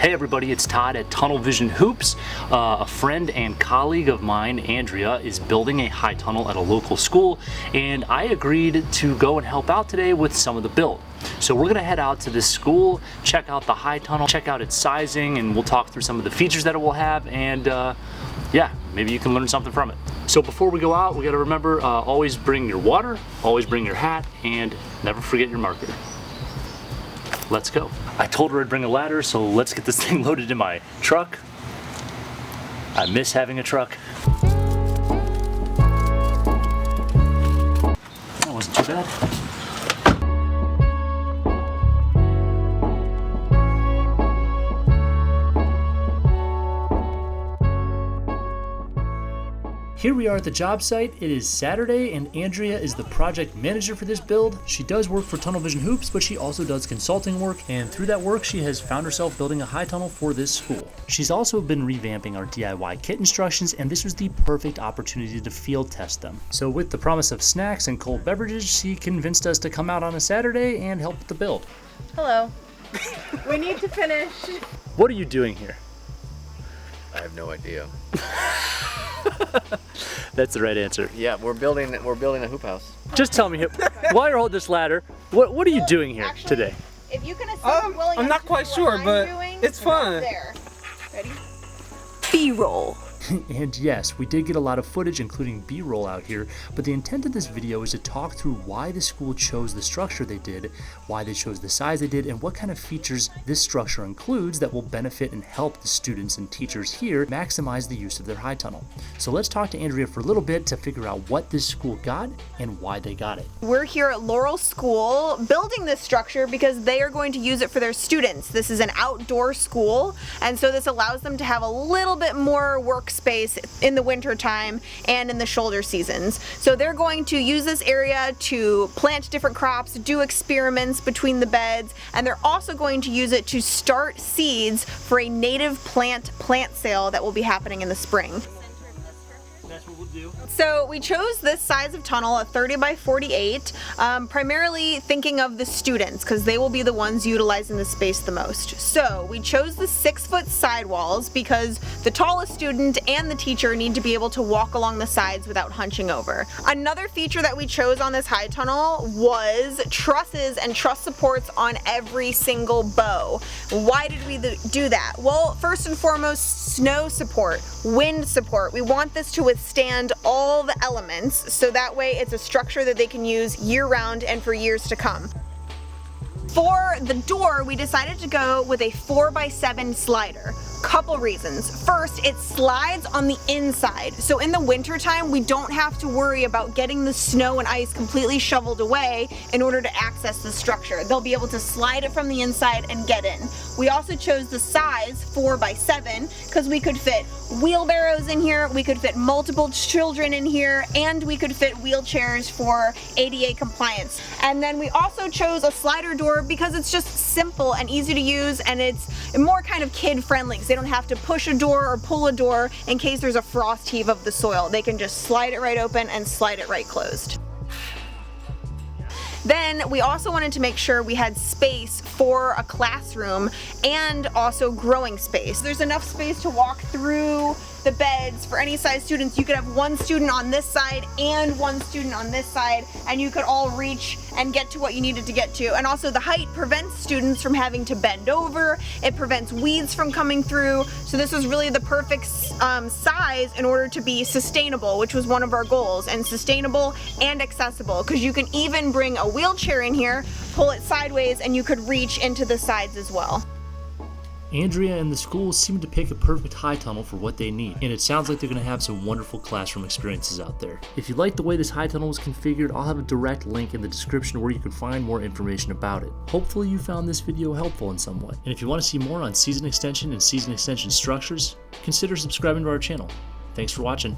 Hey everybody, it's Todd at Tunnel Vision Hoops. A friend and colleague of mine, Andrea, is building a high tunnel at a local school, and I agreed to go and help out today with some of the build. So we're gonna head out to this school, check out the high tunnel, check out its sizing, and we'll talk through some of the features that it will have, and yeah, maybe you can learn something from it. So before we go out, we gotta remember, always bring your water, always bring your hat, and never forget your marker. Let's go. I told her I'd bring a ladder, so let's get this thing loaded in my truck. I miss having a truck. That wasn't too bad. Here we are at the job site. It is Saturday and Andrea is the project manager for this build. She does work for Tunnel Vision Hoops, but she also does consulting work, and through that work she has found herself building a high tunnel for this school. She's also been revamping our DIY kit instructions, and this was the perfect opportunity to field test them. So with the promise of snacks and cold beverages, she convinced us to come out on a Saturday and help with the build. Hello. We need to finish. What are you doing here? I have no idea. That's the right answer. Yeah, we're building a hoop house. Just tell me, while you're holding this ladder, what are you doing here today? If you can assist William, I'm not quite sure, but it's fun. There. Ready? B-roll. And yes, we did get a lot of footage, including B-roll out here, but the intent of this video is to talk through why the school chose the structure they did, why they chose the size they did, and what kind of features this structure includes that will benefit and help the students and teachers here maximize the use of their high tunnel. So let's talk to Andrea for a little bit to figure out what this school got and why they got it. We're here at Laurel School building this structure because they are going to use it for their students. This is an outdoor school, and so this allows them to have a little bit more workspace in the winter time and in the shoulder seasons. So they're going to use this area to plant different crops, do experiments between the beds, and they're also going to use it to start seeds for a native plant sale that will be happening in the spring. That's what we'll do. So we chose this size of tunnel, a 30 by 48, primarily thinking of the students because they will be the ones utilizing the space the most. So we chose the 6-foot sidewalls because the tallest student and the teacher need to be able to walk along the sides without hunching over. Another feature that we chose on this high tunnel was trusses and truss supports on every single bow. Why did we do that? Well, first and foremost, snow support, wind support. We want this to withstand all the elements, so that way it's a structure that they can use year-round and for years to come. For the door, we decided to go with a 4x7 slider. Couple reasons. First, it slides on the inside, so in the winter time we don't have to worry about getting the snow and ice completely shoveled away in order to access the structure. They'll be able to slide it from the inside and get in. We also chose the size 4x7 because we could fit wheelbarrows in here, we could fit multiple children in here, and we could fit wheelchairs for ADA compliance. And then we also chose a slider door because it's just simple and easy to use, and it's more kind of kid friendly because they don't have to push a door or pull a door in case there's a frost heave of the soil. They can just slide it right open and slide it right closed. Then we also wanted to make sure we had space for a classroom and also growing space. There's enough space to walk through the beds for any size students. You could have one student on this side and one student on this side, and you could all reach and get to what you needed to get to. And also the height prevents students from having to bend over. It prevents weeds from coming through. So this was really the perfect size in order to be sustainable, which was one of our goals, and sustainable and accessible, because you can even bring a wheelchair in here, pull it sideways, and you could reach into the sides as well. Andrea and the school seem to pick a perfect high tunnel for what they need, and it sounds like they're going to have some wonderful classroom experiences out there. If you like the way this high tunnel was configured, I'll have a direct link in the description where you can find more information about it. Hopefully you found this video helpful in some way, and if you want to see more on season extension and season extension structures, consider subscribing to our channel. Thanks for watching.